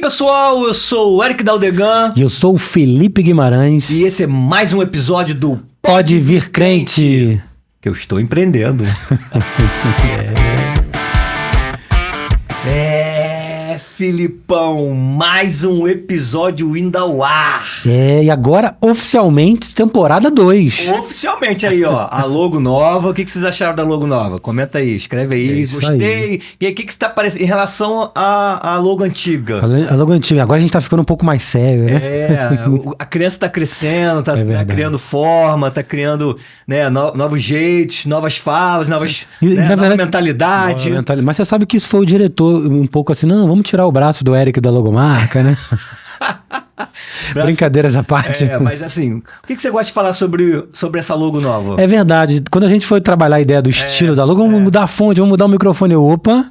pessoal, eu sou o Eric Daldegan. E eu sou o Felipe Guimarães. E esse é mais um episódio do Pode Vir Crente. Que eu estou empreendendo. Filipão, mais um episódio indo ao ar. E agora, oficialmente, temporada 2. Oficialmente aí, ó, a logo nova. O que vocês acharam da logo nova? Comenta aí, escreve aí, gostei. Aí. E aí, o que está parecendo em relação à logo antiga? A logo antiga, agora a gente tá ficando um pouco mais sério, né? A criança tá crescendo, tá criando forma, tá criando, né, novos jeitos, novas falas, novas, nova mentalidade. Mas você sabe que isso foi o diretor um pouco assim, não, vamos tirar o braço do Eric da logomarca, né? Brincadeiras à parte. Mas assim, o que você gosta de falar sobre essa logo nova? É verdade, quando a gente foi trabalhar a ideia do estilo da logo, vamos mudar a fonte, vamos mudar o microfone. Opa,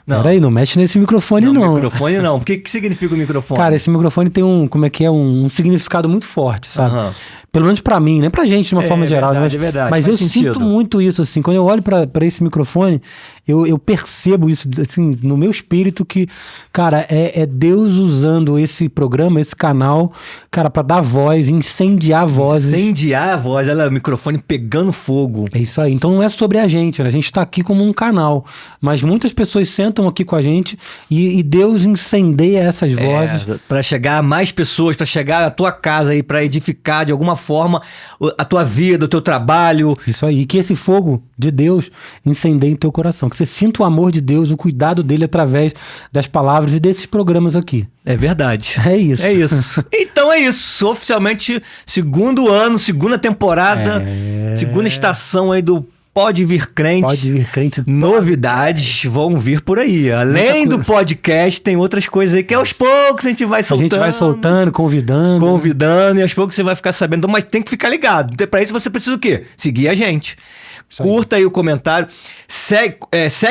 peraí, não mexe nesse microfone não. Microfone não, o que significa o microfone? Cara, esse microfone tem um significado muito forte, sabe? Uhum. Pelo menos pra mim, né? Pra gente, de uma forma geral. Verdade, é verdade. Mas eu sinto muito isso, assim. Quando eu olho pra esse microfone, eu percebo isso, assim, no meu espírito que, cara, é Deus usando esse programa, esse canal, cara, pra dar voz, incendiar vozes. Incendiar a voz, o microfone pegando fogo. É isso aí. Então não é sobre a gente, né? A gente tá aqui como um canal. Mas muitas pessoas sentam aqui com a gente e Deus incendeia essas vozes. Pra chegar a mais pessoas, pra chegar à tua casa aí, pra edificar de alguma forma a tua vida, o teu trabalho. Isso aí, que esse fogo de Deus incendeie em teu coração, que você sinta o amor de Deus, o cuidado dele através das palavras e desses programas aqui. É verdade. É isso. É isso. Então é isso, oficialmente segundo ano, segunda temporada, segunda estação aí do Pode Vir Crente. Pode Vir Crente. Novidades vão vir por aí. Além do podcast, tem outras coisas aí que aos poucos a gente vai soltando. A gente vai soltando, convidando. E aos poucos você vai ficar sabendo. Mas tem que ficar ligado. Para isso você precisa o quê? Seguir a gente. Curta aí o comentário. Segue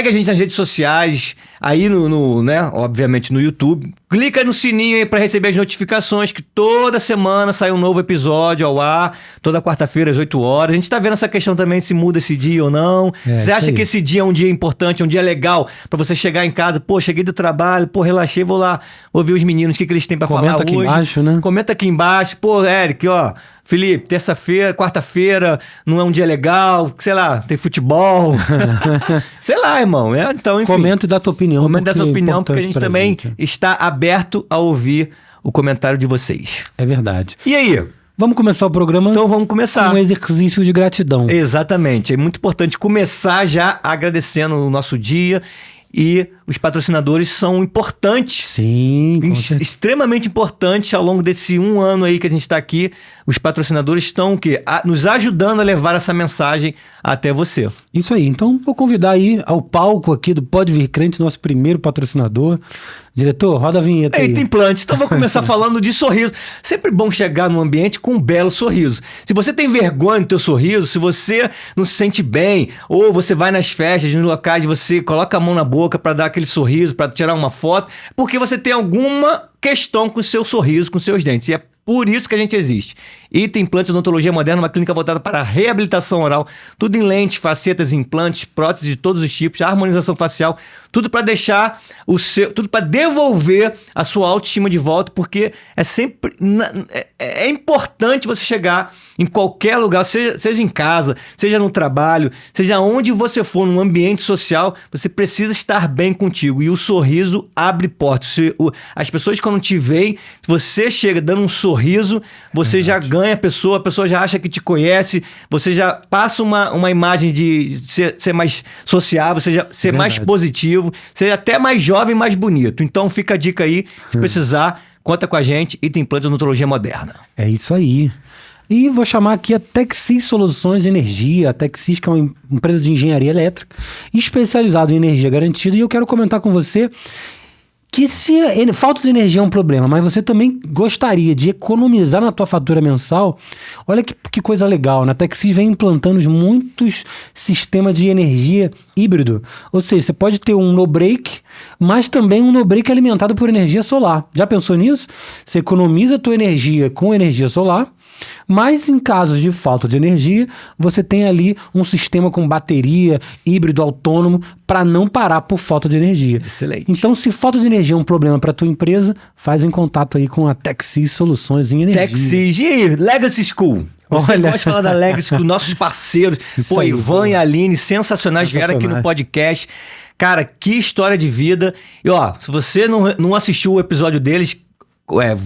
a gente nas redes sociais. Aí né, obviamente no YouTube. Clica no sininho aí para receber as notificações que toda semana sai um novo episódio ao ar, toda quarta-feira às 8 horas. A gente tá vendo essa questão também se muda esse dia ou não. Você acha que esse dia é um dia importante, é um dia legal para você chegar em casa, pô, cheguei do trabalho, pô, relaxei, vou lá ouvir os meninos, o que eles têm para falar hoje. Comenta aqui embaixo, né? Comenta aqui embaixo. Pô, Eric, ó, Felipe, terça-feira, quarta-feira, não é um dia legal, sei lá, tem futebol. Sei lá, irmão. Então, enfim. Comenta e dá tua opinião. Comenta a sua opinião, porque a gente também está aberto a ouvir o comentário de vocês. É verdade. E aí? Vamos começar o programa? Então vamos começar. Com um exercício de gratidão. Exatamente. É muito importante começar já agradecendo o nosso dia. E os patrocinadores são importantes. Sim, extremamente importantes ao longo desse um ano aí que a gente está aqui. Os patrocinadores estão o quê? Nos ajudando a levar essa mensagem até você. Isso aí. Então, vou convidar aí ao palco aqui do Pode Vir Crente, nosso primeiro patrocinador. Diretor, roda a vinheta aí. Eita, implantes. Então, vou começar falando de sorriso. Sempre bom chegar num ambiente com um belo sorriso. Se você tem vergonha do teu sorriso, se você não se sente bem, ou você vai nas festas, nos locais, você coloca a mão na boca para dar aquele sorriso, para tirar uma foto, porque você tem alguma questão com o seu sorriso, com os seus dentes. E é por isso que a gente existe. Ita Implantes Odontologia Moderna, uma clínica voltada para a reabilitação oral, tudo em lentes, facetas, implantes, próteses de todos os tipos, harmonização facial, tudo para deixar tudo para devolver a sua autoestima de volta, porque é sempre é importante você chegar em qualquer lugar, seja em casa, seja no trabalho, seja onde você for, num ambiente social, você precisa estar bem contigo. E o sorriso abre portas. As pessoas quando te veem, se você chega dando um sorriso, você já ganha a pessoa já acha que te conhece, você já passa uma imagem de ser mais sociável, ser mais positivo, ser até mais jovem, mais bonito. Então fica a dica aí, se precisar, conta com a gente, Ita Implantes Odontologia Moderna. É isso aí. E vou chamar aqui a Texis Soluções Energia, a Texis, que é uma empresa de engenharia elétrica especializada em energia garantida, e eu quero comentar com você que se falta de energia é um problema, mas você também gostaria de economizar na tua fatura mensal, olha que coisa legal, né? A Texis vem implantando muitos sistemas de energia híbrido, ou seja, você pode ter um no-break, mas também um no-break alimentado por energia solar. Já pensou nisso? Você economiza a tua energia com energia solar Mas em casos de falta de energia, você tem ali um sistema com bateria, híbrido autônomo, para não parar por falta de energia. Excelente. Então, se falta de energia é um problema para tua empresa, faz em contato aí com a TechSys Soluções em Energia. TechSys. E aí, Legacy School? Você Olha. gosta de falar da Legacy School, nossos parceiros. Isso Pô, aí, Ivan pô. e Aline, sensacionais, vieram aqui no podcast. Cara, que história de vida. E ó, se você não assistiu o episódio deles,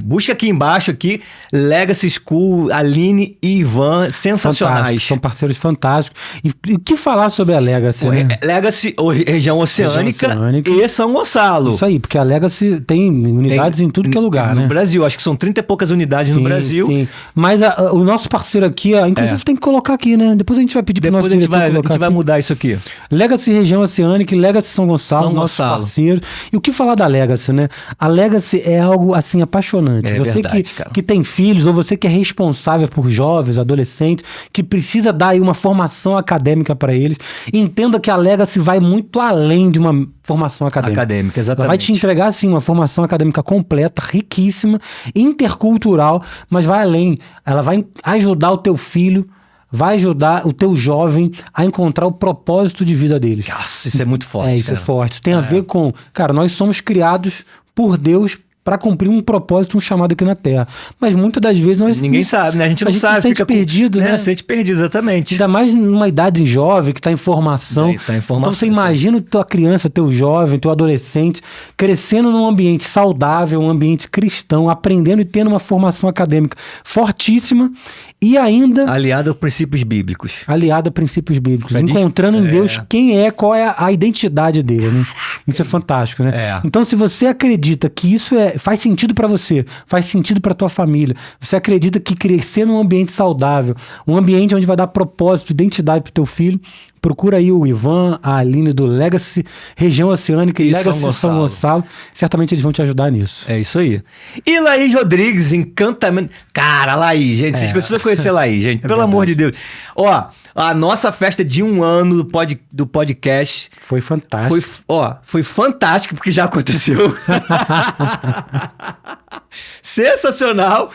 busca aqui embaixo aqui, Legacy School, Aline e Ivan, sensacionais. Fantástico, são parceiros fantásticos. E o que falar sobre a Legacy, né? Legacy, região oceânica, oceânica e São Gonçalo. Isso aí, porque a Legacy tem unidades em tudo que é lugar, no né? Brasil, acho que são 30 e poucas unidades Sim, no Brasil. Sim. Mas o nosso parceiro aqui, inclusive tem que colocar aqui, né? Depois a gente vai pedir para o nosso diretor a colocar gente vai aqui. mudar isso aqui. Legacy Região Oceânica e Legacy São Gonçalo, nossos parceiros. E o que falar da Legacy, né? A Legacy é algo, assim, apaixonante. Você verdade, que tem filhos, ou você que é responsável por jovens, adolescentes, que precisa dar aí uma formação acadêmica para eles, entenda que a Legacy vai muito além de uma formação acadêmica. Exatamente. Ela vai te entregar, sim, uma formação acadêmica completa, riquíssima, intercultural, mas vai além. Ela vai ajudar o teu filho, vai ajudar o teu jovem a encontrar o propósito de vida deles. Nossa, isso é muito forte, isso cara. é forte. Tem a ver com... Cara, nós somos criados por Deus para cumprir um propósito, um chamado aqui na Terra. Mas muitas das vezes nós... Ninguém sabe, né? A gente não sabe. Se sente perdido, né? Se sente perdido, exatamente. Ainda mais numa idade jovem, que está em formação. Tá em formação. Então você imagina tua criança, teu jovem, teu adolescente, crescendo num ambiente saudável, um ambiente cristão, aprendendo e tendo uma formação acadêmica fortíssima e ainda... aliado a princípios bíblicos. Aliado a princípios bíblicos. Encontrando em Deus qual é a identidade dele, né? Isso é fantástico, né? Então, se você acredita que isso faz sentido para você, faz sentido para tua família, você acredita que crescer num ambiente saudável, um ambiente onde vai dar propósito, identidade pro teu filho, procura aí o Ivan, a Aline do Legacy Região Oceânica e Legacy São Gonçalo. Certamente eles vão te ajudar nisso. É isso aí. E Laís Rodrigues, Encantamento... Cara, Laís, gente, vocês precisam conhecer a Laís, gente. Pelo amor de Deus. Ó, a nossa festa de 1 ano do podcast... Foi fantástico. Foi fantástico, porque já aconteceu. Sensacional.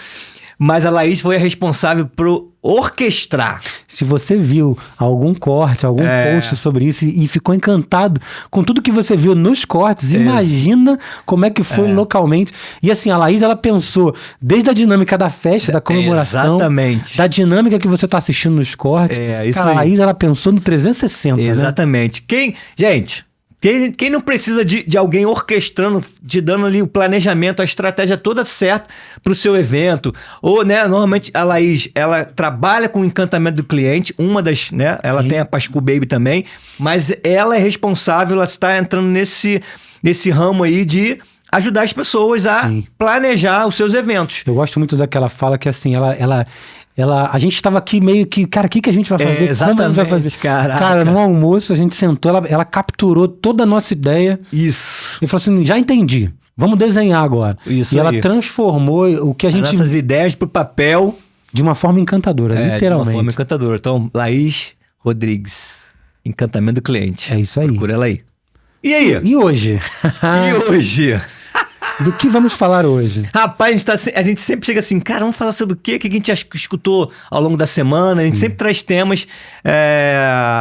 Mas a Laís foi a responsável por orquestrar. Se você viu algum corte, algum post sobre isso e ficou encantado com tudo que você viu nos cortes, imagina como é que foi localmente. E assim, a Laís, ela pensou desde a dinâmica da festa, da comemoração, exatamente, da dinâmica que você tá assistindo nos cortes. Isso Cara, a Laís, ela pensou no 360, exatamente. Né? Quem não precisa de alguém orquestrando, te dando ali o planejamento, a estratégia toda certa para o seu evento? Ou, né, normalmente a Laís, ela trabalha com o encantamento do cliente, uma das, né, ela tem a Pascu Baby também, mas ela é responsável, ela está entrando nesse ramo aí de ajudar as pessoas a planejar os seus eventos. Eu gosto muito daquela fala que, assim, a gente estava aqui meio que, cara, o que a gente vai fazer? Exatamente, como a gente vai fazer? caraca. Cara, no almoço a gente sentou, ela capturou toda a nossa ideia. Isso. E falou assim, já entendi, vamos desenhar agora. Isso e aí. ela transformou o que a gente... Nossas ideias pro papel. De uma forma encantadora, literalmente. De uma forma encantadora. Então, Laís Rodrigues, Encantamento do Cliente. É isso aí. Procura ela aí. E aí? E hoje? E hoje? Do que vamos falar hoje? Rapaz, a gente sempre chega assim, cara, vamos falar sobre o quê? O que a gente escutou ao longo da semana? A gente sempre traz temas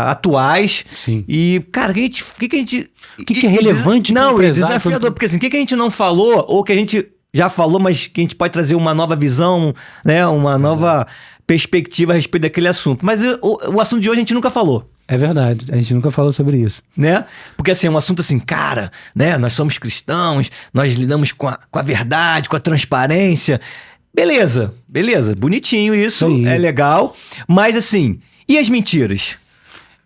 atuais. Sim. E, cara, o que a gente... O que é relevante pro Não, é empresário? desafiador, porque assim, o que a gente não falou, ou que a gente já falou, mas que a gente pode trazer uma nova visão, né? Uma nova perspectiva a respeito daquele assunto. Mas o assunto de hoje a gente nunca falou. É verdade, a gente nunca falou sobre isso. Né? Porque assim, é um assunto assim, cara, né? Nós somos cristãos, nós lidamos com a verdade, com a transparência. Beleza, bonitinho isso, é legal. Mas assim, e as mentiras?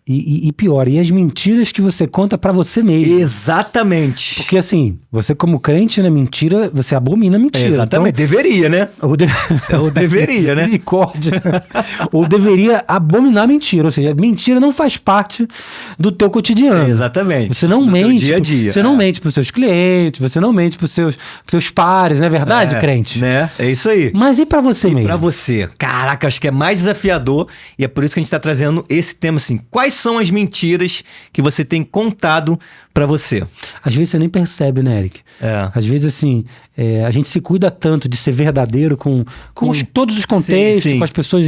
E pior, e as mentiras que você conta pra você mesmo. Exatamente. Porque assim, você como crente, né, mentira, você abomina a mentira. Exatamente, então, deveria, né? Ou deveria, né? Misericórdia. Ou deveria abominar a mentira. Ou seja, mentira não faz parte do teu cotidiano. Exatamente. Você não do mente. Teu dia a dia. Você não mente pros seus clientes, você não mente pros seus pares, não é verdade, crente? Né? É isso aí. Mas e pra você mesmo? Pra você? Caraca, acho que é mais desafiador e é por isso que a gente tá trazendo esse tema assim. Quais quais são as mentiras que você tem contado pra você? Às vezes você nem percebe, né, Eric? Às vezes, assim, a gente se cuida tanto de ser verdadeiro com todos os contextos, sim. com as pessoas.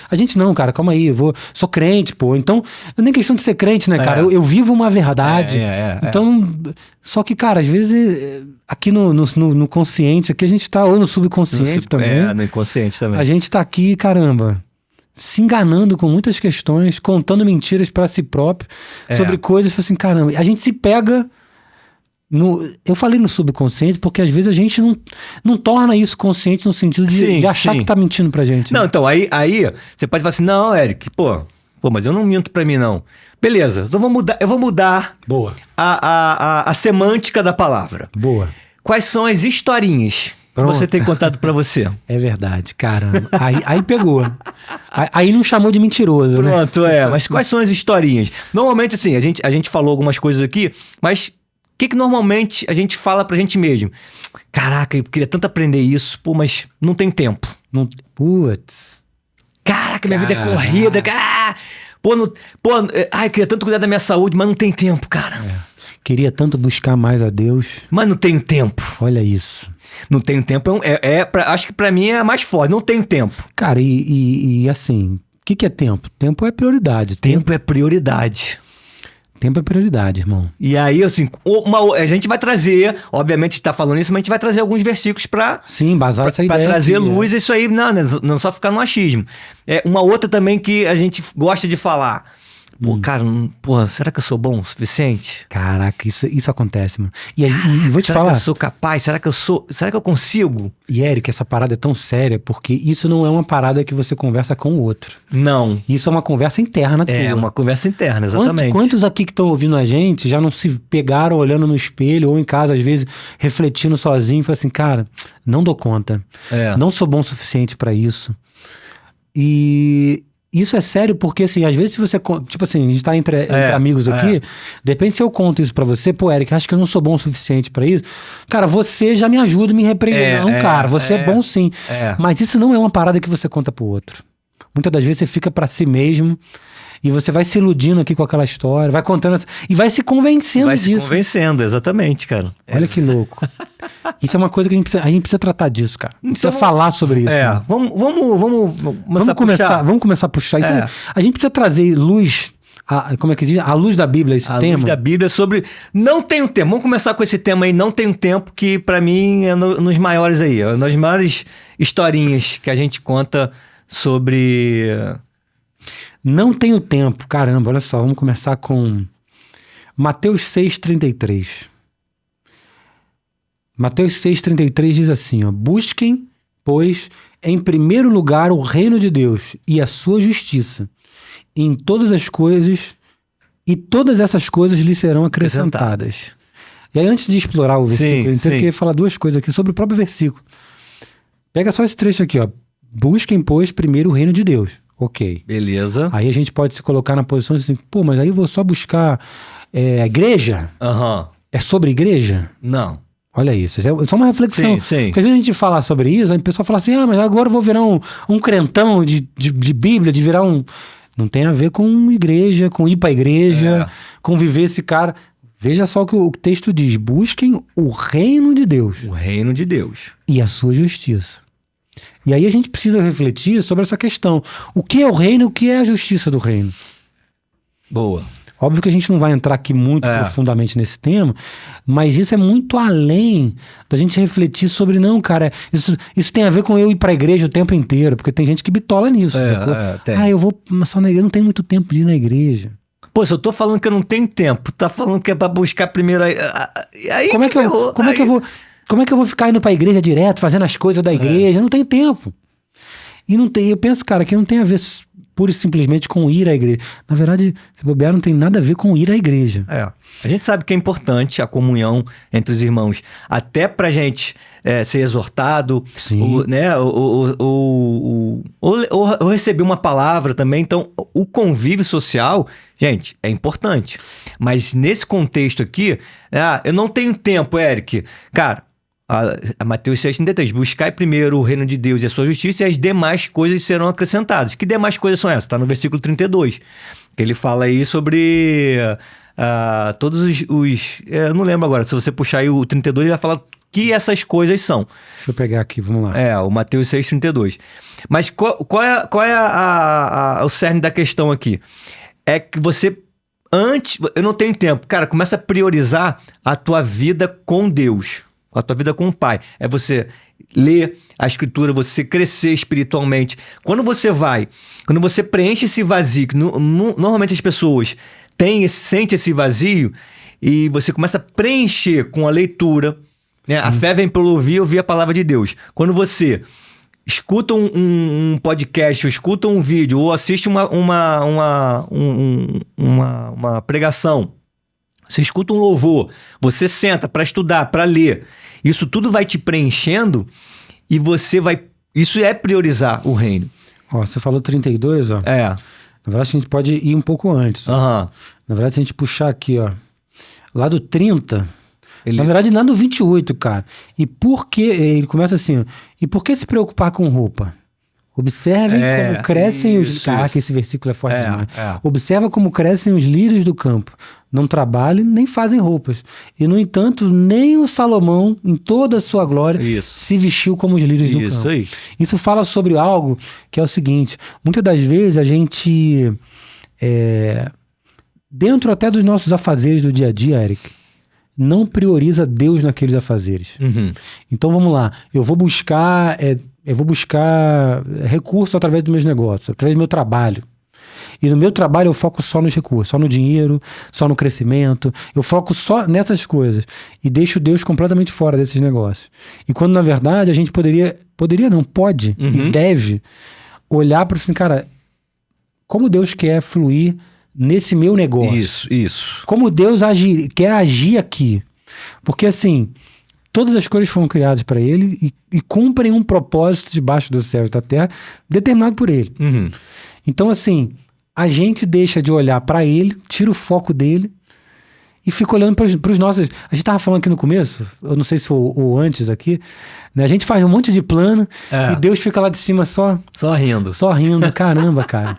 A gente não, cara, calma aí, sou crente, pô. Então, não é nem questão de ser crente, né, cara? Eu vivo uma verdade. Então, só que, cara, às vezes, aqui no consciente, aqui a gente tá, ou no subconsciente também. No inconsciente também. A gente tá aqui, caramba, se enganando com muitas questões, contando mentiras pra si próprio sobre coisas assim, caramba. A gente se pega eu falei no subconsciente porque às vezes a gente não torna isso consciente no sentido de achar que tá mentindo pra gente. Não, então, aí você pode falar assim, não, Eric, pô, mas eu não minto pra mim, não. Beleza, então eu vou mudar Boa. A semântica da palavra. Boa. Quais são as historinhas que você tem contado pra você? É verdade, caramba. Aí pegou. Aí não chamou de mentiroso, né? Pronto, mas quais são as historinhas? Normalmente, assim, a gente falou algumas coisas aqui, mas o que normalmente a gente fala pra gente mesmo? Caraca, eu queria tanto aprender isso, pô, mas não tem tempo. Putz. Caraca, minha vida é corrida, cara. Eu queria tanto cuidar da minha saúde, mas não tem tempo, cara. Queria tanto buscar mais a Deus. Mas não tenho tempo. Olha isso. Não tenho tempo, acho que pra mim é mais forte, não tenho tempo. Cara, e assim, o que é tempo? Tempo é prioridade. Tempo é prioridade. Tempo é prioridade, irmão. E aí, assim, a gente vai trazer, obviamente a gente tá falando isso, mas a gente vai trazer alguns versículos pra... Sim, embasar essa ideia. Pra trazer luz, isso aí, não só ficar no achismo. Uma outra também que a gente gosta de falar. Pô, cara, será que eu sou bom o suficiente? Caraca, isso acontece, mano. E vou te será falar. Será que eu sou capaz? Será que eu consigo? E Eric, essa parada é tão séria porque isso não é uma parada que você conversa com o outro. Não. Isso é uma conversa interna tua. É uma conversa interna, exatamente. Quantos aqui que estão ouvindo a gente já não se pegaram olhando no espelho ou em casa, às vezes, refletindo sozinho e falam assim, cara, não dou conta. Não sou bom o suficiente pra isso. E... isso é sério porque, assim, às vezes se você... Tipo assim, a gente tá entre amigos aqui, de repente se eu conto isso pra você, pô, Eric, acho que eu não sou bom o suficiente pra isso. Cara, você já me ajuda a me repreender. Não, cara, você é bom sim. Mas isso não é uma parada que você conta pro outro. Muitas das vezes você fica pra si mesmo e você vai se iludindo aqui com aquela história, vai contando e vai se convencendo disso. Vai se convencendo, exatamente, cara. Olha que louco. Isso é uma coisa que a gente precisa tratar disso, cara. Precisa falar sobre isso. Né? Vamos começar a puxar. Então, a gente precisa trazer luz, como é que diz? A luz da Bíblia, esse tema. A luz da Bíblia sobre... Não tenho tempo. Vamos começar com esse tema aí, não tenho tempo, que pra mim é nos maiores aí. Nas maiores historinhas que a gente conta sobre... Não tenho tempo. Caramba, olha só. Vamos começar com Mateus 6,33. Mateus 6,33 diz assim, ó, busquem, pois, em primeiro lugar o reino de Deus e a sua justiça, em todas as coisas, e todas essas coisas lhe serão acrescentadas. E aí, antes de explorar o versículo inteiro, eu queria falar duas coisas aqui sobre o próprio versículo. Pega só esse trecho aqui, ó. Busquem, pois, primeiro o reino de Deus. Ok. Beleza. Aí a gente pode se colocar na posição assim, pô, mas aí eu vou só buscar a igreja? É sobre igreja? Não. Olha isso, é só uma reflexão. Sim. Porque às vezes a gente fala sobre isso, aí a pessoa fala assim, mas agora eu vou virar um crentão de Bíblia, de virar um... Não tem a ver com igreja, com ir pra igreja, com viver esse cara. Veja só o que o texto diz, busquem o reino de Deus. O reino de Deus. E a sua justiça. E aí a gente precisa refletir sobre essa questão. O que é o reino e o que é a justiça do reino? Boa. Óbvio que a gente não vai entrar aqui muito profundamente nesse tema, mas isso é muito além da gente refletir sobre, não, cara, isso tem a ver com eu ir pra igreja o tempo inteiro, porque tem gente que bitola nisso. Eu vou só na igreja, eu não tenho muito tempo de ir na igreja. Pô, se eu tô falando que eu não tenho tempo, tá falando que é pra buscar primeiro aí como é que eu vou ficar indo pra igreja direto, fazendo as coisas da igreja? Eu não tenho tempo. Eu penso, cara, que não tem a ver pura e simplesmente com ir à igreja. Na verdade, se bobear, não tem nada a ver com ir à igreja. A gente sabe que é importante a comunhão entre os irmãos, até pra gente ser exortado, ou receber uma palavra também. Então, o convívio social, gente, é importante. Mas nesse contexto aqui, eu não tenho tempo, Eric. Cara, A Mateus 6,33. Buscai primeiro o reino de Deus e a sua justiça, e as demais coisas serão acrescentadas. Que demais coisas são essas? Está no versículo 32. Que ele fala aí sobre todos os eu não lembro agora. Se você puxar aí o 32, ele vai falar que essas coisas são. Deixa eu pegar aqui, vamos lá. O Mateus 6,32. Mas qual é o cerne da questão aqui? É que você, antes... Eu não tenho tempo. Cara, começa a priorizar a tua vida com Deus. A tua vida com o Pai. É você ler a Escritura, você crescer espiritualmente. Quando você preenche esse vazio, que normalmente as pessoas sentem esse vazio, e você começa a preencher com a leitura, né? A fé vem pelo ouvir a palavra de Deus. Quando você escuta um podcast, ou escuta um vídeo, ou assiste uma pregação, você escuta um louvor, você senta para estudar, para ler, isso tudo vai te preenchendo e você vai... Isso é priorizar o reino. Ó, você falou 32, ó. É. Na verdade, a gente pode ir um pouco antes. Aham. Na verdade, se a gente puxar aqui, ó, lá do 30... Na verdade, lá no 28, cara. E por que... Ele começa assim, ó. E por que se preocupar com roupa? Observem como crescem os... Caraca, esse versículo é forte demais. Observa como crescem os lírios do campo. Não trabalham, nem fazem roupas. E, no entanto, nem o Salomão, em toda a sua glória, se vestiu como os lírios do campo. Aí. Isso fala sobre algo que é o seguinte. Muitas das vezes a gente... dentro até dos nossos afazeres do dia a dia, Eric, não prioriza Deus naqueles afazeres. Uhum. Então vamos lá, eu vou buscar recursos através dos meus negócios, através do meu trabalho. E no meu trabalho eu foco só nos recursos, só no dinheiro, só no crescimento. Eu foco só nessas coisas e deixo Deus completamente fora desses negócios. E quando na verdade a gente pode e deve olhar para assim, cara, como Deus quer fluir nesse meu negócio. Isso. Como Deus quer agir aqui. Porque assim, todas as coisas foram criadas para ele e cumprem um propósito debaixo do céu e da terra determinado por ele. Uhum. Então assim, a gente deixa de olhar para ele, tira o foco dele e fica olhando para os nossos... A gente tava falando aqui no começo, eu não sei se foi ou antes aqui, né? A gente faz um monte de plano e Deus fica lá de cima só rindo. Caramba, cara.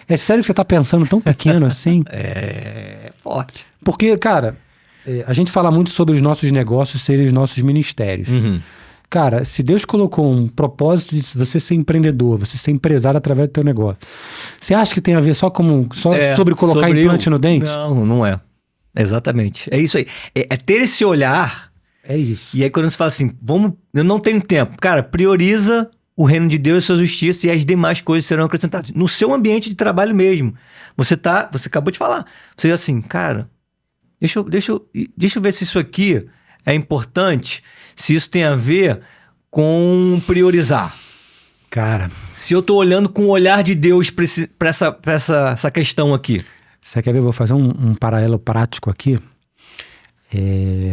É sério que você tá pensando tão pequeno assim? É forte. Porque, cara, a gente fala muito sobre os nossos negócios serem os nossos ministérios. Uhum. Cara, se Deus colocou um propósito de você ser empreendedor, você ser empresário através do teu negócio, você acha que tem a ver só sobre colocar implante no dente? Não é. Exatamente. É isso aí. É ter esse olhar. É isso. E aí quando você fala assim, eu não tenho tempo. Cara, prioriza o reino de Deus e sua justiça e as demais coisas serão acrescentadas. No seu ambiente de trabalho mesmo. Você acabou de falar. Você assim, cara, deixa eu ver se isso aqui é importante, se isso tem a ver com priorizar. Cara. Se eu tô olhando com o olhar de Deus para essa questão aqui. Você quer ver? Eu vou fazer um paralelo prático aqui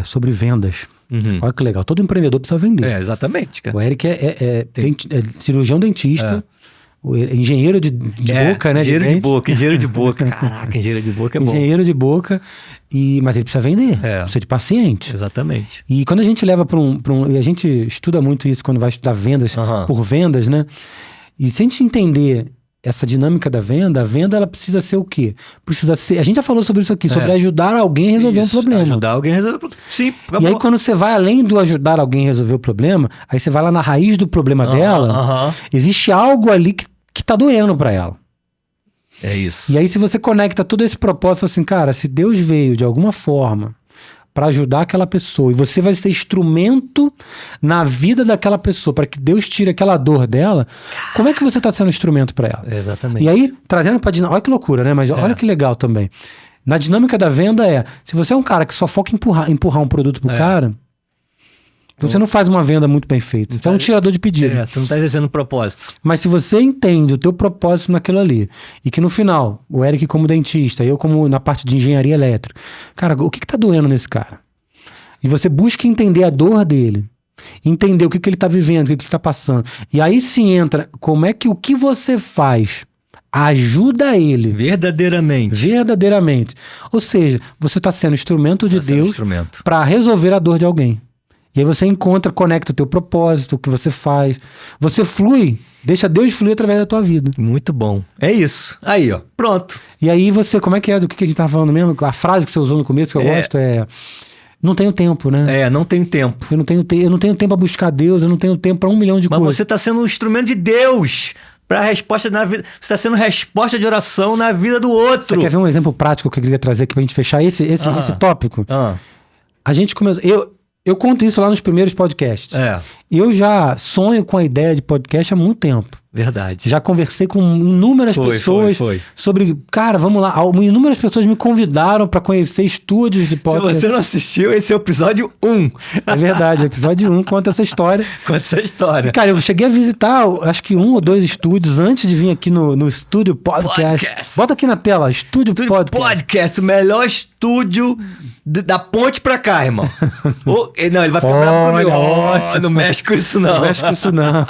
sobre vendas. Uhum. Olha que legal. Todo empreendedor precisa vender. Exatamente, cara. O Eric é cirurgião dentista, engenheiro de boca, né? Engenheiro de boca. Caraca, engenheiro de boca é bom. Engenheiro de boca, mas ele precisa vender. Precisa de paciente. Exatamente. E quando a gente leva para e a gente estuda muito isso quando vai estudar vendas por vendas, né? E se a gente entender essa dinâmica da venda, a venda ela precisa ser o quê? Precisa ser... A gente já falou sobre isso aqui, sobre ajudar alguém a resolver um problema. Ajudar alguém a resolver o problema. Sim. E aí quando você vai além do ajudar alguém a resolver o problema, aí você vai lá na raiz do problema dela, existe algo ali que tá doendo para ela. É isso. E aí se você conecta todo esse propósito assim, cara, se Deus veio de alguma forma para ajudar aquela pessoa e você vai ser instrumento na vida daquela pessoa para que Deus tire aquela dor dela, como é que você está sendo instrumento para ela? Exatamente. E aí, trazendo para olha que loucura, né? Mas olha que legal também. Na dinâmica da venda se você é um cara que só foca em empurrar um produto pro cara, você não faz uma venda muito bem feita. Você é um tirador de pedido. Tu não está exercendo propósito. Mas se você entende o teu propósito naquilo ali, e que no final, o Eric como dentista, eu como na parte de engenharia elétrica, cara, o que tá doendo nesse cara? E você busca entender a dor dele, entender o que ele tá vivendo, o que ele tá passando. E aí sim entra, como é que o que você faz ajuda ele. Verdadeiramente. Ou seja, você está sendo instrumento de Deus para resolver a dor de alguém. E aí você conecta o teu propósito, o que você faz. Você flui, deixa Deus fluir através da tua vida. Muito bom. É isso. Aí, ó. Pronto. E aí você, como é que é do que a gente tava falando mesmo? A frase que você usou no começo que eu gosto é... Não tenho tempo, né? Não tenho tempo. Eu não tenho tempo pra buscar Deus, eu não tenho tempo pra 1 milhão de coisas. Mas você tá sendo um instrumento de Deus para resposta na vida. Você está sendo resposta de oração na vida do outro. Você quer ver um exemplo prático que eu queria trazer aqui pra gente fechar esse tópico? A gente começou... Eu conto isso lá nos primeiros podcasts. Eu já sonho com a ideia de podcast há muito tempo. Verdade. Já conversei com inúmeras pessoas sobre... Cara, vamos lá. Inúmeras pessoas me convidaram para conhecer estúdios de podcast. Se você não assistiu, esse é o episódio 1. É verdade. O episódio 1 conta essa história. E, cara, eu cheguei a visitar, acho que 1 ou 2 estúdios antes de vir aqui no Estúdio Podcast. Bota aqui na tela, Estúdio Podcast. O melhor estúdio da ponte pra cá, irmão. Não, ele vai ficar bravo comigo. Não mexe com isso, não. Não mexe com isso, não.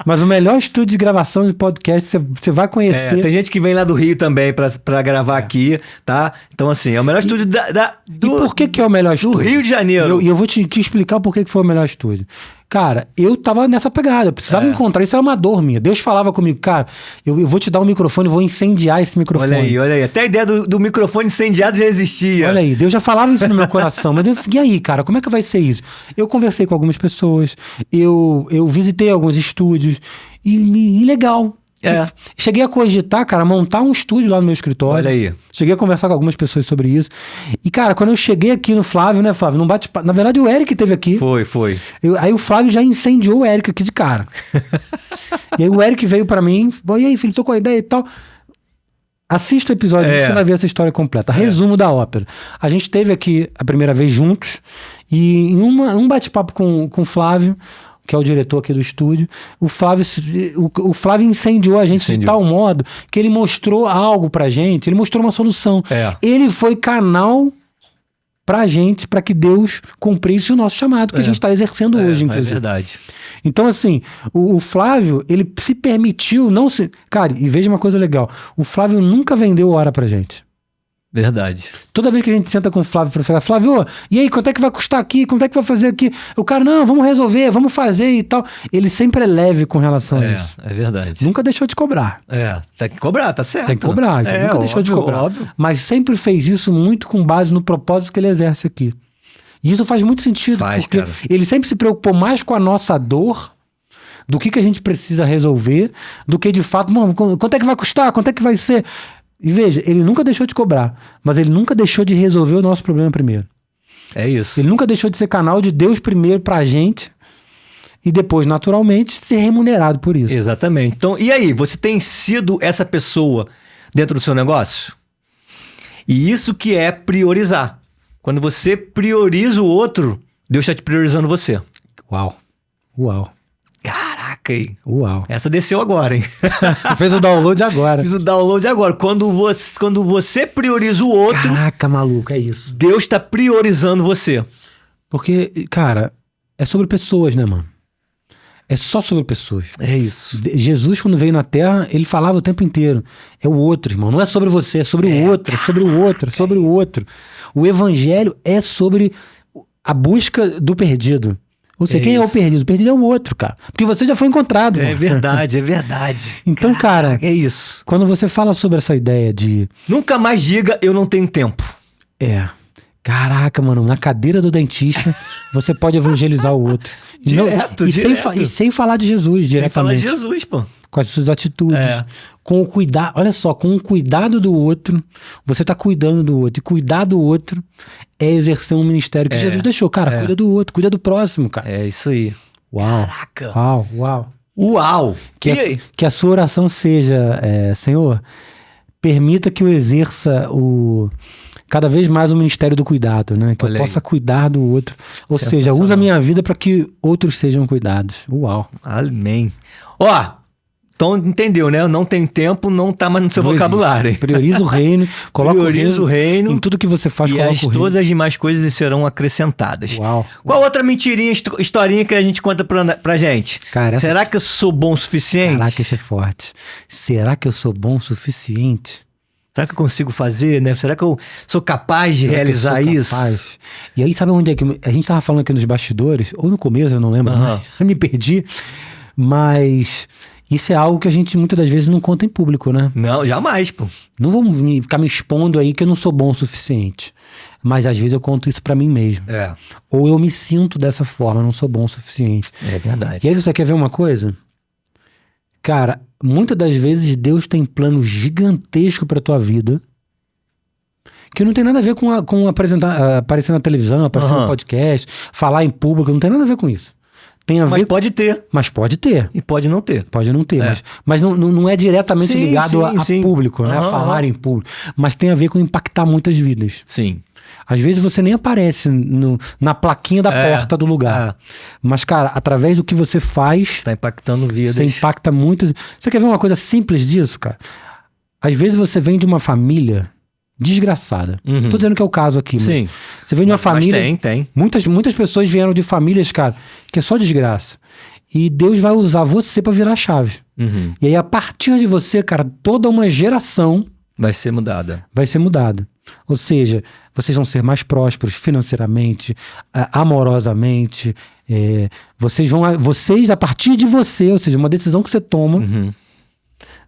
Mas o melhor estúdio de gravação de podcast, você vai conhecer. Tem gente que vem lá do Rio também pra gravar aqui, tá? Então, assim, é o melhor estúdio E por que é o melhor estúdio? Do Rio de Janeiro. E eu vou te explicar por que foi o melhor estúdio. Cara, eu tava nessa pegada, eu precisava encontrar, isso era uma dor minha. Deus falava comigo, cara, eu vou te dar um microfone, vou incendiar esse microfone. Olha aí. Até a ideia do microfone incendiado já existia. Olha aí, Deus já falava isso no meu coração. Mas e aí, cara, como é que vai ser isso? Eu conversei com algumas pessoas, eu visitei alguns estúdios e legal. Cheguei a cogitar, cara, montar um estúdio lá no meu escritório. Olha aí. Cheguei a conversar com algumas pessoas sobre isso. E, cara, quando eu cheguei aqui no Flávio, né, Flávio? Não bate. Na verdade, o Eric esteve aqui. Foi. Aí o Flávio já incendiou o Eric aqui de cara. E aí o Eric veio pra mim. E aí, filho, tô com a ideia e tal. Assista o episódio, você vai ver essa história completa. Resumo da ópera. A gente esteve aqui a primeira vez juntos. E em um bate-papo com o Flávio, que é o diretor aqui do estúdio, o Flávio incendiou a gente de tal modo que ele mostrou algo pra gente, ele mostrou uma solução. Ele foi canal pra gente, pra que Deus cumprisse o nosso chamado, que a gente está exercendo hoje, inclusive. É verdade. Então, assim, o Flávio, ele se permitiu não se... Cara, e veja uma coisa legal, o Flávio nunca vendeu hora pra gente. Verdade. Toda vez que a gente senta com o Flávio pra falar, Flávio, e aí, quanto é que vai custar aqui? Quanto é que vai fazer aqui? O cara, não, vamos resolver, vamos fazer e tal. Ele sempre é leve com relação a isso. É verdade. Nunca deixou de cobrar. Tem que cobrar, tá certo. Tem que cobrar, nunca deixou de cobrar. Óbvio. Mas sempre fez isso muito com base no propósito que ele exerce aqui. E isso faz muito sentido, porque cara, ele sempre se preocupou mais com a nossa dor, do que a gente precisa resolver, do que de fato, mano, quanto é que vai custar? Quanto é que vai ser? E veja, ele nunca deixou de cobrar, mas ele nunca deixou de resolver o nosso problema primeiro. É isso. Ele nunca deixou de ser canal de Deus primeiro pra gente e depois, naturalmente, ser remunerado por isso. Exatamente. Então, e aí, você tem sido essa pessoa dentro do seu negócio? E isso que é priorizar. Quando você prioriza o outro, Deus está te priorizando você. Uau. Caraca, hein? Uau. Essa desceu agora, hein? Fez o download agora. Fiz o download agora. Quando você prioriza o outro... Caraca, maluco, é isso. Deus está priorizando você. Porque, cara, é sobre pessoas, né, mano? É só sobre pessoas. É isso. Jesus, quando veio na Terra, ele falava o tempo inteiro. É o outro, irmão. Não é sobre você, é sobre o outro, é sobre o outro, é sobre o outro. O evangelho é sobre a busca do perdido. Ou seja, quem é o perdido? O perdido é o outro, cara. Porque você já foi encontrado. É verdade, é verdade. Então, cara, é isso. Quando você fala sobre essa ideia de... Nunca mais diga, eu não tenho tempo. Caraca, mano, na cadeira do dentista, você pode evangelizar o outro. Direto. Sem falar de Jesus diretamente. Sem falar de Jesus, pô. Com as suas atitudes. Com o cuidado, olha só, com o cuidado do outro, você tá cuidando do outro. E cuidar do outro é exercer um ministério que Jesus deixou. Cara, cuida do outro, cuida do próximo, cara. É isso aí. Uau. Caraca. Uau. Que a sua oração seja, Senhor, permita que eu exerça cada vez mais o ministério do cuidado, né? Que eu possa cuidar do outro. Ou seja, usa a minha vida para que outros sejam cuidados. Uau. Amém. Então entendeu, né? Não tem tempo, não tá mais no seu vocabulário. Prioriza o reino, coloca o reino. Em tudo que você faz, coloca o reino. E todas as demais coisas serão acrescentadas. Uau. Qual outra mentirinha, historinha que a gente conta pra gente? Cara, será que eu sou bom o suficiente? Caraca, isso é forte. Será que eu sou bom o suficiente? Será que eu consigo fazer, né? Será que eu sou capaz de Será que eu realizar sou isso? capaz? E aí, sabe onde é que... A gente tava falando aqui nos bastidores, ou no começo, eu não lembro mais, me perdi. Mas isso é algo que a gente muitas das vezes não conta em público, né? Não, jamais, pô. Não vou ficar me expondo aí que eu não sou bom o suficiente. Mas às vezes eu conto isso pra mim mesmo. É, Ou eu me sinto dessa forma, eu não sou bom o suficiente. é verdade. E aí você quer ver uma coisa? Cara, muitas das vezes Deus tem plano gigantesco pra tua vida que não tem nada a ver com aparecer na televisão, aparecer no podcast, falar em público, não tem nada a ver com isso. Tem a Mas ver... pode ter Mas pode ter. e pode não ter. Pode não ter, mas não é diretamente Sim, ligado a sim. público, né? A falar em público. Mas tem a ver com impactar muitas vidas. Sim. Às vezes você nem aparece na plaquinha da porta do lugar. Mas, cara, através do que você faz, Tá impactando vidas. você impacta muitas... Você quer ver uma coisa simples disso, cara? Às vezes você vem de uma família desgraçada. Uhum. Tô dizendo que é o caso aqui, mas Sim. você vem de uma família... Mas tem. Muitas pessoas vieram de famílias, cara, que é só desgraça. E Deus vai usar você pra virar a chave. Uhum. E aí, a partir de você, cara, toda uma geração Vai ser mudada. vai ser mudada. Ou seja, vocês vão ser mais prósperos financeiramente, amorosamente. Vocês, a partir de você, ou seja, uma decisão que você toma,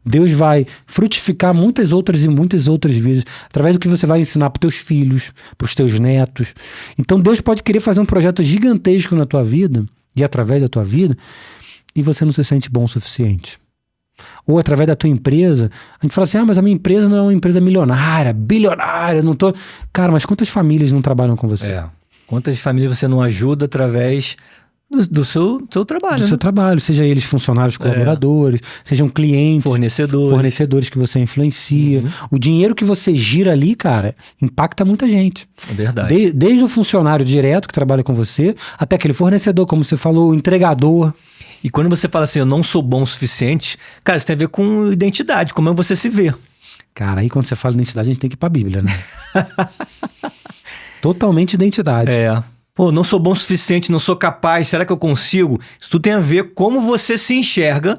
Deus vai frutificar muitas outras vidas, através do que você vai ensinar para teus filhos, para os teus netos. Então Deus pode querer fazer um projeto gigantesco na tua vida, e através da tua vida, e você não se sente bom o suficiente. Ou através da tua empresa, a gente fala assim, mas a minha empresa não é uma empresa milionária, bilionária, não tô... Cara, mas quantas famílias não trabalham com você? Quantas famílias você não ajuda através do seu trabalho, Do seu trabalho, seja eles funcionários colaboradores, sejam clientes, fornecedores que você influencia. O dinheiro que você gira ali, cara, impacta muita gente. É verdade. Desde o funcionário direto que trabalha com você, até aquele fornecedor, como você falou, o entregador. E quando você fala assim, eu não sou bom o suficiente, cara, isso tem a ver com identidade, como é você se vê. Cara, aí quando você fala identidade, a gente tem que ir pra Bíblia, né? Totalmente identidade. Pô, não sou bom o suficiente, não sou capaz, será que eu consigo? Isso tudo tem a ver como você se enxerga,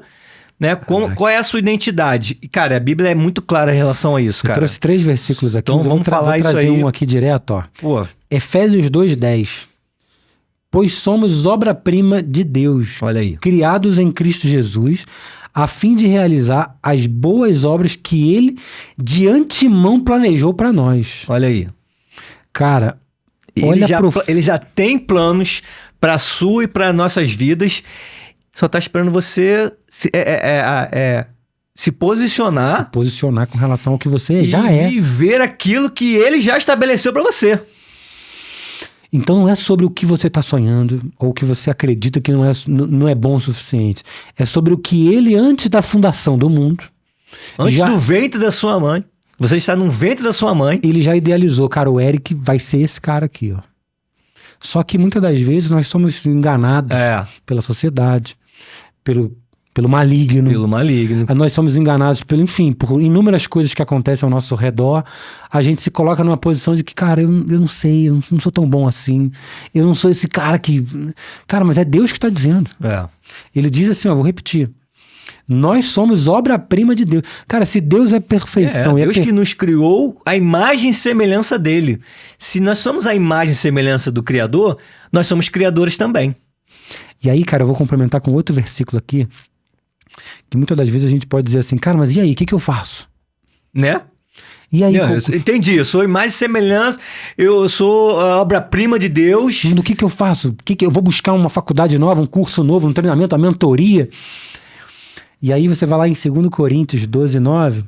né? Qual é a sua identidade? E, cara, a Bíblia é muito clara em relação a isso, Eu cara. trouxe 3 versículos aqui. Então vamos falar isso aí. Um aqui direto, ó. Pô, Efésios 2:10. Pois somos obra-prima de Deus, olha aí. criados em Cristo Jesus, a fim de realizar as boas obras que Ele de antemão planejou para nós. Olha aí. Cara, olha Ele já tem planos para a sua e para nossas vidas. Só tá esperando você se posicionar. Se posicionar com relação ao que você e já é. viver aquilo que ele já estabeleceu para você. Então não é sobre o que você está sonhando ou o que você acredita que não é bom o suficiente. É sobre o que ele, antes da fundação do mundo... Antes do ventre da sua mãe. Você está no ventre da sua mãe. Ele já idealizou, cara, o Eric vai ser esse cara aqui, ó. Só que muitas das vezes nós somos enganados pela sociedade, pelo maligno. Pelo maligno. Nós somos enganados por inúmeras coisas que acontecem ao nosso redor. A gente se coloca numa posição de que, cara, eu não sei, eu não sou tão bom assim. Eu não sou esse cara que... Cara, mas é Deus que está dizendo. Ele diz assim, ó, vou repetir. Nós somos obra-prima de Deus. Cara, se Deus é perfeição... Deus que nos criou a imagem e semelhança dele. Se nós somos a imagem e semelhança do Criador, nós somos criadores também. E aí, cara, eu vou complementar com outro versículo aqui, que muitas das vezes a gente pode dizer assim, cara, mas e aí, o que eu faço? Né? E aí? Entendi, eu sou imagem e semelhança, eu sou a obra-prima de Deus. Do que eu faço? Eu vou buscar uma faculdade nova, um curso novo, um treinamento, uma mentoria? E aí você vai lá em 2 Coríntios 12:9,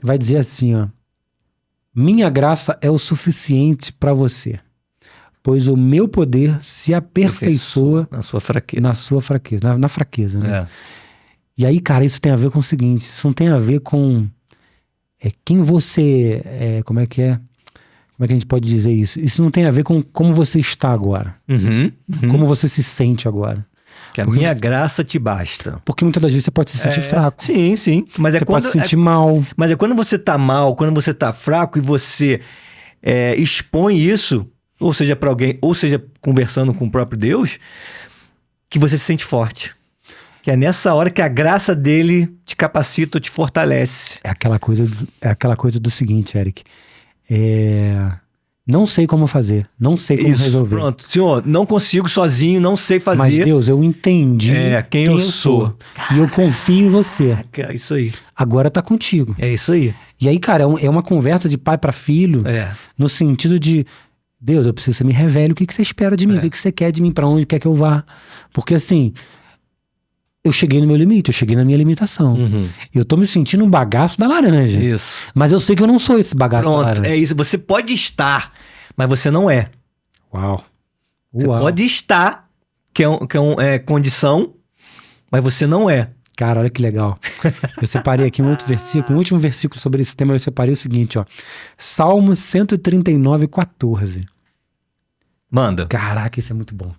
vai dizer assim, ó, minha graça é o suficiente para você, pois o meu poder se aperfeiçoa na sua fraqueza. Na fraqueza, né? E aí, cara, isso tem a ver com o seguinte, isso não tem a ver com quem você é, como é que a gente pode dizer isso? Isso não tem a ver com como você está agora, como você se sente agora. Que a minha graça te basta. Porque muitas das vezes você pode se sentir fraco. Sim. Mas você pode se sentir mal. Mas é quando você tá mal, quando você tá fraco e você expõe isso, ou seja, para alguém, ou seja, conversando com o próprio Deus, que você se sente forte. Que é nessa hora que a graça dele te capacita ou te fortalece. É aquela coisa do seguinte, Eric. Não sei como fazer, não sei como resolver. Pronto. Senhor, não consigo sozinho, não sei fazer. Mas Deus, eu entendi quem eu sou. E eu confio em você. É isso aí. Agora tá contigo. É isso aí. E aí, cara, é uma conversa de pai para filho, no sentido de, Deus, eu preciso que você me revele o que você espera de mim, o que você quer de mim, pra onde quer que eu vá. Porque assim, eu cheguei no meu limite, eu cheguei na minha limitação. Eu tô me sentindo um bagaço da laranja. Isso. Mas eu sei que eu não sou esse bagaço da laranja. É isso. Você pode estar, mas você não é. Uau. Você pode estar, que é condição, mas você não é. Cara, olha que legal. Eu separei aqui um outro versículo, um último versículo sobre esse tema, eu separei o seguinte, ó. Salmo 139, 14. Manda. Caraca, isso é muito bom.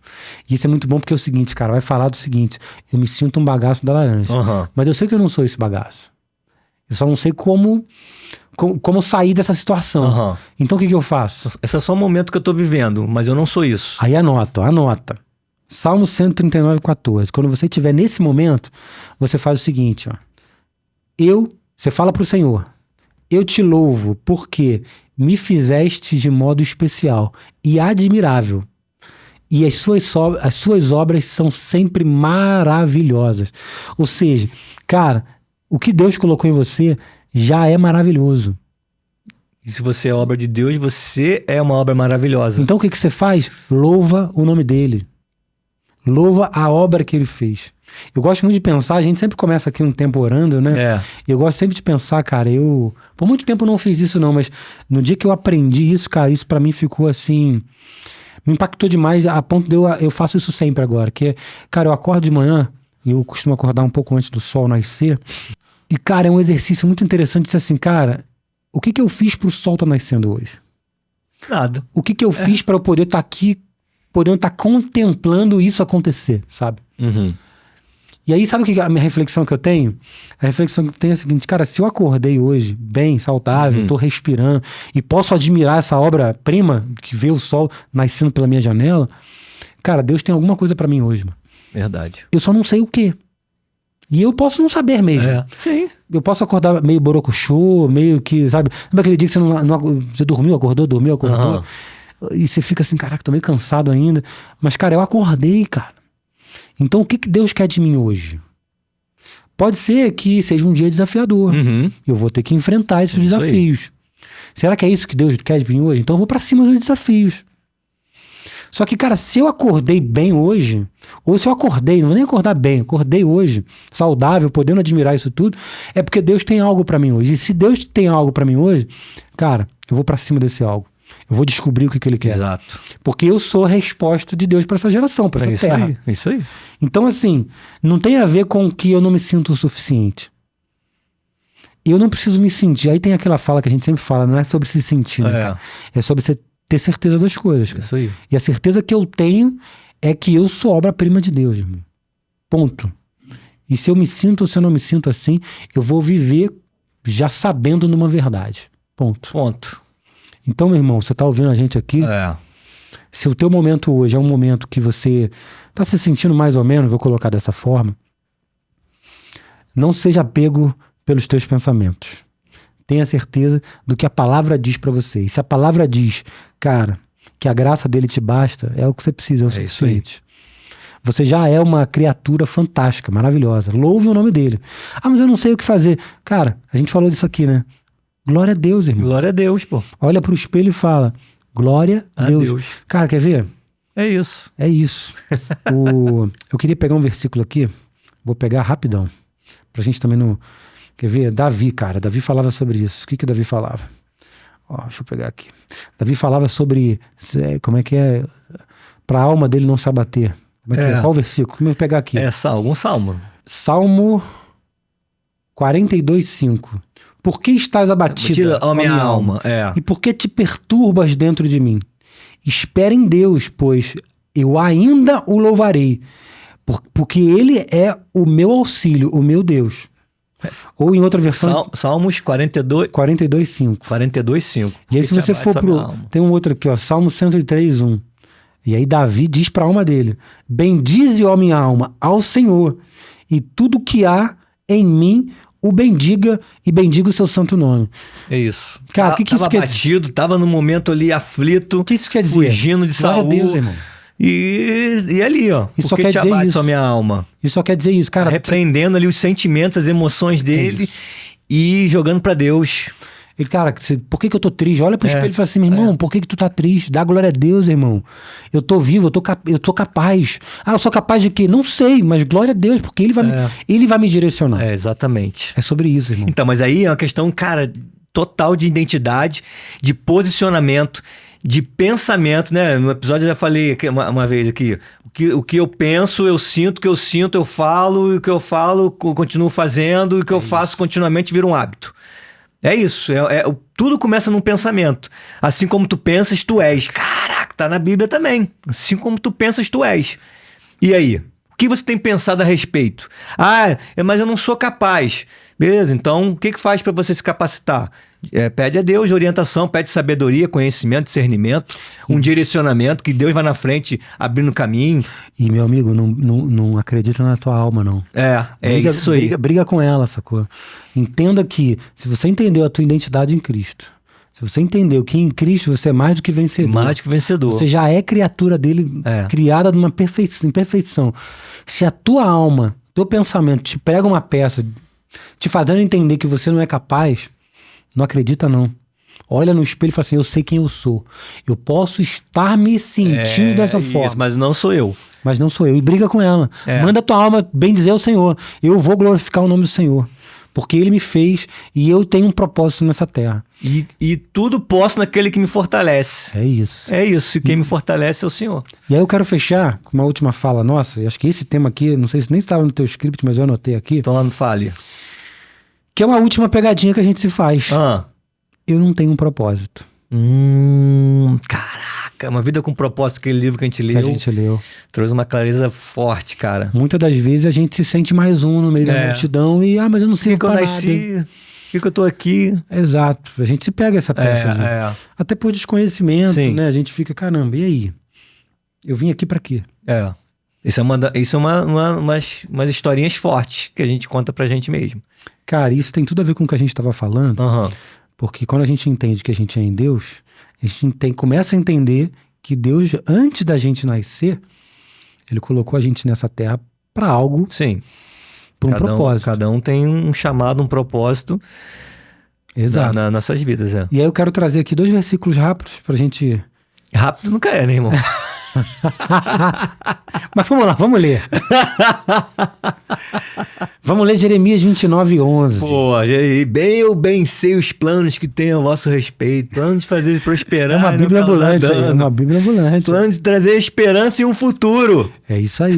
Isso é muito bom porque é o seguinte, cara, vai falar do seguinte, eu me sinto um bagaço da laranja, mas eu sei que eu não sou esse bagaço. Eu só não sei como sair dessa situação. Então o que eu faço? Esse é só o momento que eu tô vivendo, mas eu não sou isso. Aí anota. Salmo 139, 14. Quando você estiver nesse momento, você faz o seguinte, ó. Você fala pro Senhor, eu te louvo porque me fizeste de modo especial e admirável. E as suas obras são sempre maravilhosas. Ou seja, cara, o que Deus colocou em você já é maravilhoso. E se você é obra de Deus, você é uma obra mmaravilhosa. Então o que você faz? Louva o nome dele. Louva a obra que ele fez. Eu gosto muito de pensar, a gente sempre começa aqui um tempo orando, né? Eu gosto sempre de pensar, cara, por muito tempo eu não fiz isso não, mas no dia que eu aprendi isso, cara, isso pra mim ficou assim, me impactou demais a ponto de eu faço isso sempre agora, que cara, eu acordo de manhã, e eu costumo acordar um pouco antes do sol nascer, e cara, é um exercício muito interessante, dizer assim, cara, o que eu fiz pro sol estar nascendo hoje? Nada. O que eu fiz pra eu poder estar aqui, podendo estar contemplando isso acontecer, sabe? E aí, sabe o que a minha reflexão que eu tenho? A reflexão que eu tenho é a seguinte, cara, se eu acordei hoje bem, saudável, tô respirando e posso admirar essa obra-prima que vê o sol nascendo pela minha janela, cara, Deus tem alguma coisa pra mim hoje, mano. Verdade. Eu só não sei o quê. E eu posso não saber mesmo. Sim. Eu posso acordar meio borocochô, meio que, sabe? Sabe aquele dia que você dormiu, acordou? E você fica assim, caraca, tô meio cansado ainda. Mas, cara, eu acordei, cara. Então, o que Deus quer de mim hoje? Pode ser que seja um dia desafiador. Eu vou ter que enfrentar esses desafios. Será que é isso que Deus quer de mim hoje? Então, eu vou pra cima dos desafios. Só que, cara, se eu acordei bem hoje, ou se eu acordei, não vou nem acordar bem, acordei hoje, saudável, podendo admirar isso tudo, é porque Deus tem algo pra mim hoje. E se Deus tem algo pra mim hoje, cara, eu vou pra cima desse algo. Eu vou descobrir o que ele quer. Exato. Porque eu sou a resposta de Deus para essa geração, para essa terra. É isso aí. Então, assim, não tem a ver com que eu não me sinto o suficiente. Eu não preciso me sentir. Aí tem aquela fala que a gente sempre fala, não é sobre se sentir, né, cara? É sobre você ter certeza das coisas. Cara. Isso aí. E a certeza que eu tenho é que eu sou obra-prima de Deus, irmão. Ponto. E se eu me sinto ou se eu não me sinto assim, eu vou viver já sabendo numa verdade. Ponto. Então, meu irmão, você tá ouvindo a gente aqui? Se o teu momento hoje é um momento que você tá se sentindo mais ou menos, vou colocar dessa forma, não seja pego pelos teus pensamentos. Tenha certeza do que a palavra diz pra você. E se a palavra diz, cara, que a graça dele te basta, é o que você precisa, é o suficiente. Você já é uma criatura fantástica, maravilhosa. Louve o nome dele. Ah, mas eu não sei o que fazer. Cara, a gente falou disso aqui, né? Glória a Deus, irmão. Glória a Deus, pô. Olha pro espelho e fala, glória a Deus. Cara, quer ver? É isso. Eu queria pegar um versículo aqui, vou pegar rapidão, pra gente também não... Quer ver? Davi, cara. Davi falava sobre isso. O que Davi falava? Ó, deixa eu pegar aqui. Davi falava sobre... Como é que é? Pra alma dele não se abater. Como é que é? Qual versículo? Como eu pegar aqui? Algum salmo. Salmo 42:5. Por que estás abatida, ó minha alma? E por que te perturbas dentro de mim? Espera em Deus, pois eu ainda o louvarei, porque ele é o meu auxílio, o meu Deus. Ou em outra versão... Salmos 42... 42:5. 42:5. E aí se você for pro... Tem um outro aqui, ó. Salmo 103:1. E aí Davi diz pra alma dele, bendize, ó minha alma, ao Senhor, e tudo que há em mim o bendiga e bendiga o seu santo nome. É isso. Cara, o que isso tava quer batido, tava no momento ali aflito. O que isso quer dizer? Fugindo de Glória a Saul. Deus, irmão. E ali, ó. Isso Por que só quer te dizer abate isso. a minha alma? Isso só quer dizer isso, cara. Repreendendo ali os sentimentos, as emoções dele e jogando pra Deus. Ele, cara, por que eu tô triste? Olha pro espelho e fala assim, meu irmão, por que tu tá triste? Dá glória a Deus, irmão. Eu tô vivo, eu tô capaz. Ah, eu sou capaz de quê? Não sei, mas glória a Deus, porque ele vai me direcionar. É, exatamente. É sobre isso, irmão. Então, mas aí é uma questão, cara, total de identidade, de posicionamento, de pensamento, né? No episódio eu já falei uma vez aqui, o que eu penso, eu sinto, o que eu sinto, eu falo, e o que eu falo, eu continuo fazendo, e o que eu faço continuamente vira um hábito. É isso, tudo começa num pensamento. Assim como tu pensas, tu és. Caraca, tá na Bíblia também. Assim como tu pensas, tu és. E aí? O que você tem pensado a respeito? Ah, mas eu não sou capaz. Beleza, então o que faz para você se capacitar? Pede a Deus orientação, pede sabedoria, conhecimento, discernimento, um direcionamento, que Deus vai na frente abrindo caminho. E, meu amigo, não acredita na tua alma, não. Briga, isso aí. Briga com ela, sacou? Entenda que, se você entendeu a tua identidade em Cristo, se você entendeu que em Cristo você é mais do que vencedor. Mais do que vencedor. Você já é criatura dele, criada numa perfeição. Se a tua alma, teu pensamento te prega uma peça, te fazendo entender que você não é capaz, não acredita não. Olha no espelho e fala assim, eu sei quem eu sou. Eu posso estar me sentindo dessa forma. Isso, mas não sou eu. Mas não sou eu. E briga com ela. Manda tua alma bem dizer ao Senhor. Eu vou glorificar o nome do Senhor. Porque Ele me fez e eu tenho um propósito nessa terra. E tudo posso naquele que me fortalece. É isso. É isso. E quem me fortalece é o Senhor. E aí eu quero fechar com uma última fala nossa. E acho que esse tema aqui, não sei se nem estava no teu script, mas eu anotei aqui. Então lá no Fale. Que é uma última pegadinha que a gente se faz. Eu não tenho um propósito. Caraca, Uma Vida com Propósito, aquele livro que a gente leu. Trouxe uma clareza forte, cara. Muitas das vezes a gente se sente mais um no meio da multidão e, mas eu não sei pra nada. Por que eu tô aqui? Exato. A gente se pega essa peça. Até por desconhecimento, né? A gente fica, caramba, e aí? Eu vim aqui pra quê? Isso é umas historinhas fortes que a gente conta pra gente mesmo. Cara, isso tem tudo a ver com o que a gente tava falando. Porque quando a gente entende que a gente é em Deus, a gente começa a entender que Deus, antes da gente nascer, Ele colocou a gente nessa terra para algo. Sim. Por um propósito. Cada um tem um chamado, um propósito. Exato. Nas nossas vidas, E aí eu quero trazer aqui 2 versículos rápidos pra gente... Rápido nunca é, né, irmão? Mas vamos lá, vamos ler. Vamos ler Jeremias 29:11. Pô, eu bem sei os planos que tenho a vosso respeito. Plano de fazer prosperar. É uma Bíblia ambulante. É uma Bíblia ambulante. Plano de trazer esperança e um futuro. É isso aí.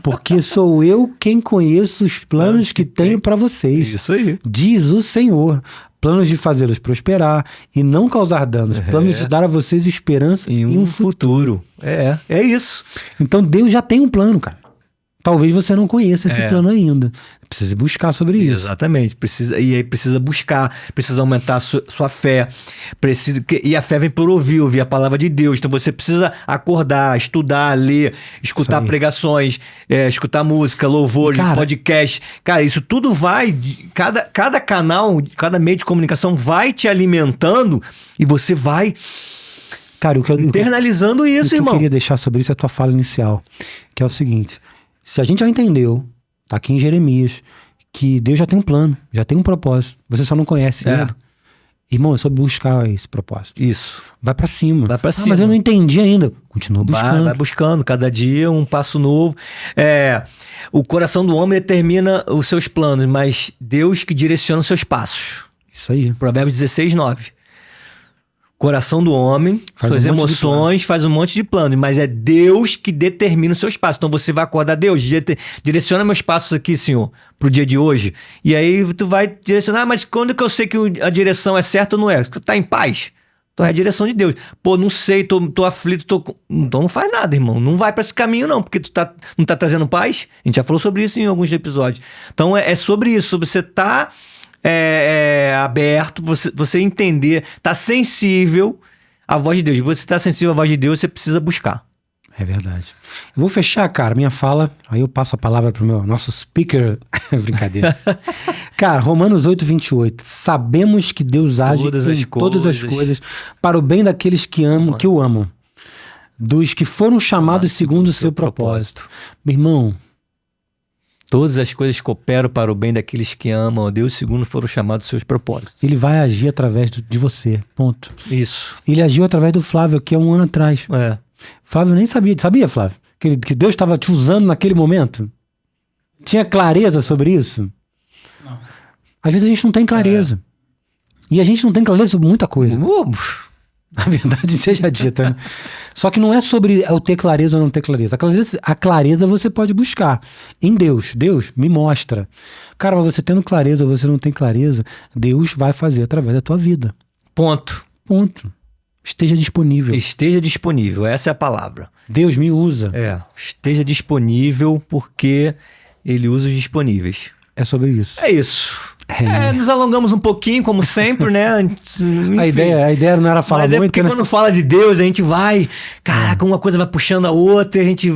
Porque sou eu quem conheço os planos que tenho para vocês. Isso aí. Diz o Senhor. Planos de fazê-los prosperar e não causar danos. Planos de dar a vocês esperança e um futuro. É isso. Então Deus já tem um plano, cara. Talvez você não conheça esse plano ainda. Precisa buscar sobre isso. Exatamente. Precisa buscar, precisa aumentar a sua fé. E a fé vem por ouvir a palavra de Deus. Então você precisa acordar, estudar, ler, escutar pregações, escutar música, louvor, podcast. Cara, isso tudo vai... Cada canal, cada meio de comunicação vai te alimentando e você vai... Cara, internalizando isso, irmão. O que eu queria deixar sobre isso é a tua fala inicial, que é o seguinte: se a gente já entendeu, tá aqui em Jeremias, que Deus já tem um plano, já tem um propósito, você só não conhece ele. Irmão, é só buscar esse propósito. Isso. Vai pra cima. Vai pra cima. Mas eu não entendi ainda. Continua buscando. Vai buscando, cada dia um passo novo. O coração do homem determina os seus planos, mas Deus que direciona os seus passos. Isso aí. Provérbios 16:9. Coração do homem, suas emoções, faz um monte de plano, mas é Deus que determina os seus passos. Então você vai acordar, Deus, direciona meus passos aqui, Senhor, pro dia de hoje. E aí tu vai direcionar, mas quando que eu sei que a direção é certa ou não é? Você tá em paz? Então é a direção de Deus. Pô, não sei, tô aflito, então não faz nada, irmão. Não vai pra esse caminho não, porque tu não tá trazendo paz. A gente já falou sobre isso em alguns episódios. Então é sobre isso, sobre você tá... aberto, você entender, tá sensível à voz de Deus. Você tá sensível à voz de Deus, você precisa buscar. É verdade. Eu vou fechar, cara, minha fala, aí eu passo a palavra pro nosso speaker. Brincadeira. Cara, Romanos 8:28. Sabemos que Deus age todas as coisas para o bem daqueles que o amam, dos que foram chamados segundo o seu propósito. Meu irmão, todas as coisas cooperam para o bem daqueles que amam a Deus segundo foram chamados seus propósitos. Ele vai agir através de você, ponto. Isso. Ele agiu através do Flávio aqui há um ano atrás. Flávio nem sabia. Sabia, Flávio? Que Deus estava te usando naquele momento? Tinha clareza sobre isso? Não. Às vezes a gente não tem clareza. E a gente não tem clareza sobre muita coisa. Na verdade, seja dita, né? Só que não é sobre eu ter clareza ou não ter clareza. A clareza você pode buscar em Deus. Deus me mostra. Cara, mas você tendo clareza ou você não tem clareza, Deus vai fazer através da tua vida. Ponto. Esteja disponível. Esteja disponível, essa é a palavra. Deus me usa. Esteja disponível porque Ele usa os disponíveis. É sobre isso. É isso. Nos alongamos um pouquinho, como sempre, né? Enfim. A ideia não era falar muito, muito, porque né? quando fala de Deus, a gente vai... Caraca, uma coisa vai puxando a outra, a gente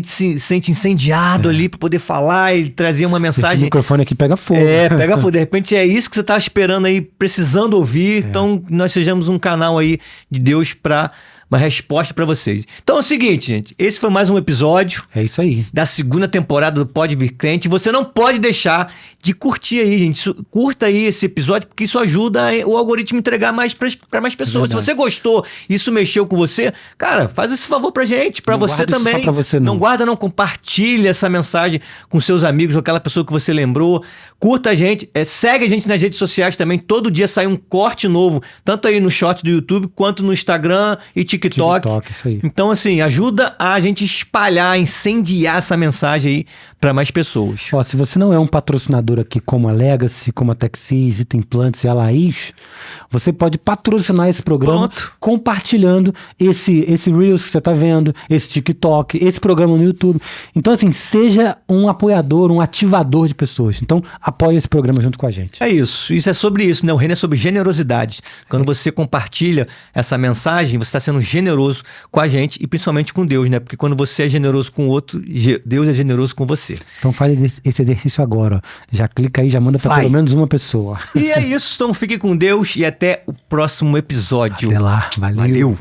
se sente incendiado ali para poder falar e trazer uma mensagem... Esse microfone aqui pega fogo. Pega fogo. De repente é isso que você tá esperando aí, precisando ouvir. Então, nós sejamos um canal aí de Deus para uma resposta para vocês. Então é o seguinte, gente. Esse foi mais um episódio. É isso aí. Da segunda temporada do Pode Vir Crente. Você não pode deixar de curtir aí, gente. Curta aí esse episódio, porque isso ajuda o algoritmo a entregar mais para mais pessoas. Se você gostou, isso mexeu com você, cara, faz esse favor pra gente, para você também. Só pra você não guarda, não. Compartilha essa mensagem com seus amigos, com aquela pessoa que você lembrou. Curta a gente, segue a gente nas redes sociais também. Todo dia sai um corte novo, tanto aí no short do YouTube, quanto no Instagram e TikTok. Isso aí. Então, assim, ajuda a gente espalhar, incendiar essa mensagem aí para mais pessoas. Ó, se você não é um patrocinador aqui como a Legacy, como a Texis, Item Plants e a Laís, você pode patrocinar esse programa compartilhando esse Reels que você tá vendo, esse TikTok, esse programa no YouTube. Então, assim, seja um apoiador, um ativador de pessoas. Então, apoie esse programa junto com a gente. É isso. Isso é sobre isso, né? O reino é sobre generosidade. Quando você compartilha essa mensagem, você está sendo generoso com a gente e principalmente com Deus, né? Porque quando você é generoso com o outro, Deus é generoso com você. Então faz esse exercício agora, ó. Já clica aí, já manda para pelo menos uma pessoa. E é isso. Então fique com Deus e até o próximo episódio. Até lá. Valeu.